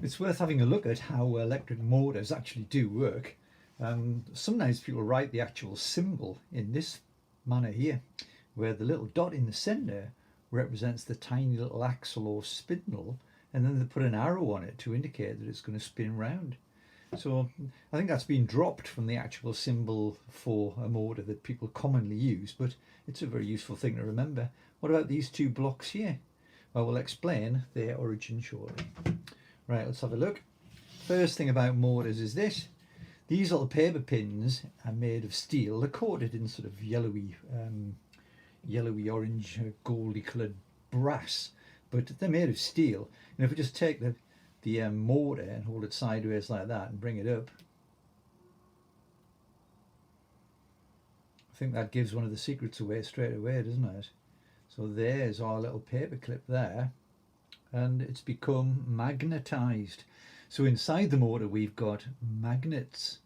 It's worth having a look at how electric motors actually do work. Sometimes people write the actual symbol in this manner here, where the little dot in the centre represents the tiny little axle or spindle, and then they put an arrow on it to indicate that it's going to spin round. So I think that's been dropped from the actual symbol for a motor that people commonly use, but it's a very useful thing to remember. What about these two blocks here? Well, we'll explain their origin shortly. Right, let's have a look. First thing about motors is this. These little paper pins are made of steel. They're coated in sort of yellowy orange, goldy coloured brass, but they're made of steel. And if we just take the motor and hold it sideways like that and bring it up, I think that gives one of the secrets away straight away, doesn't it? So there's our little paper clip there, and it's become magnetized. So inside the motor we've got magnets,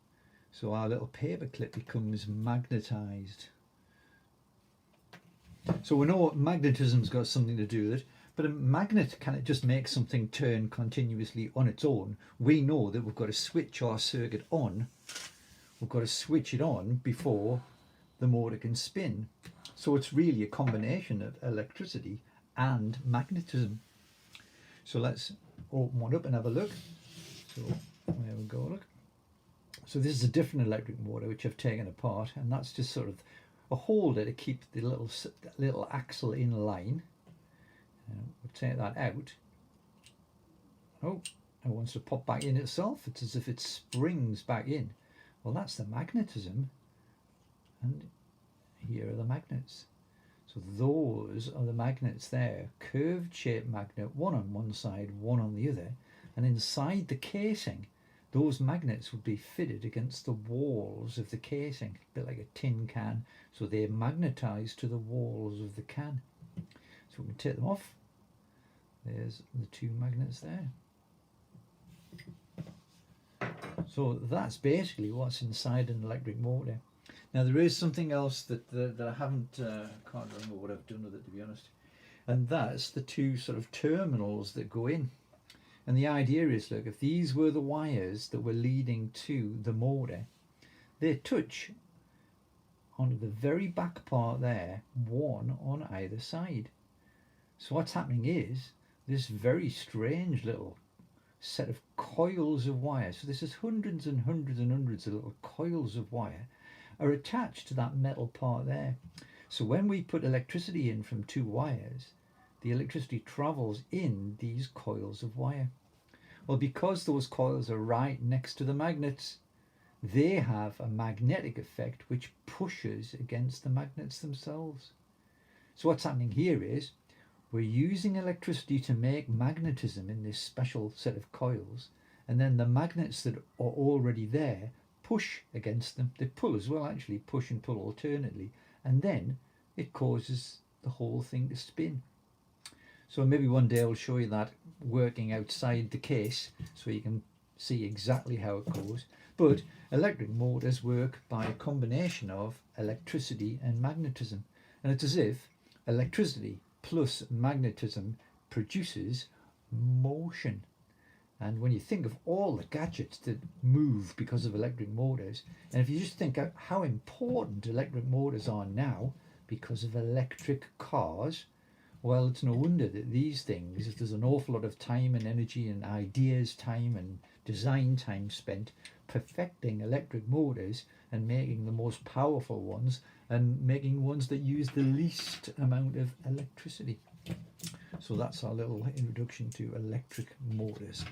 so our little paper clip becomes magnetized. So we know magnetism's got something to do with it, but a magnet can't just make something turn continuously on its own. We know that we've got to switch our circuit on. We've got to switch it on before the motor can spin. So it's really a combination of electricity and magnetism. So let's open one up and have a look. So there we go, look. So this is a different electric motor which I've taken apart, and that's just sort of a holder to keep the little axle in line. We'll take that out. Oh, it wants to pop back in itself. It's as if it springs back in. Well, that's the magnetism, and here are the magnets. So those are the magnets there, curved shaped magnet, one on one side, one on the other, and inside the casing those magnets would be fitted against the walls of the casing, a bit like a tin can, so they're magnetized to the walls of the can. So we can take them off. There's the two magnets there. So that's basically what's inside an electric motor. Now there is something else that I haven't, can't remember what I've done with it, to be honest, and that's the two sort of terminals that go in. And the idea is, look, if these were the wires that were leading to the motor, they touch on the very back part there, one on either side. So what's happening is this very strange little set of coils of wire, so this is hundreds and hundreds and hundreds of little coils of wire, are attached to that metal part there. So when we put electricity in from two wires, the electricity travels in these coils of wire. Well, because those coils are right next to the magnets, they have a magnetic effect which pushes against the magnets themselves. So what's happening here is we're using electricity to make magnetism in this special set of coils, and then the magnets that are already there push against them. They pull as well, actually, push and pull alternately, and then it causes the whole thing to spin. So maybe one day I'll show you that working outside the case so you can see exactly how it goes. But electric motors work by a combination of electricity and magnetism, and it's as if electricity plus magnetism produces motion. And when you think of all the gadgets that move because of electric motors, and if you just think of how important electric motors are now because of electric cars, well, it's no wonder that these things, if there's an awful lot of time and energy and ideas time and design time spent perfecting electric motors and making the most powerful ones and making ones that use the least amount of electricity. So that's our little introduction to electric motors.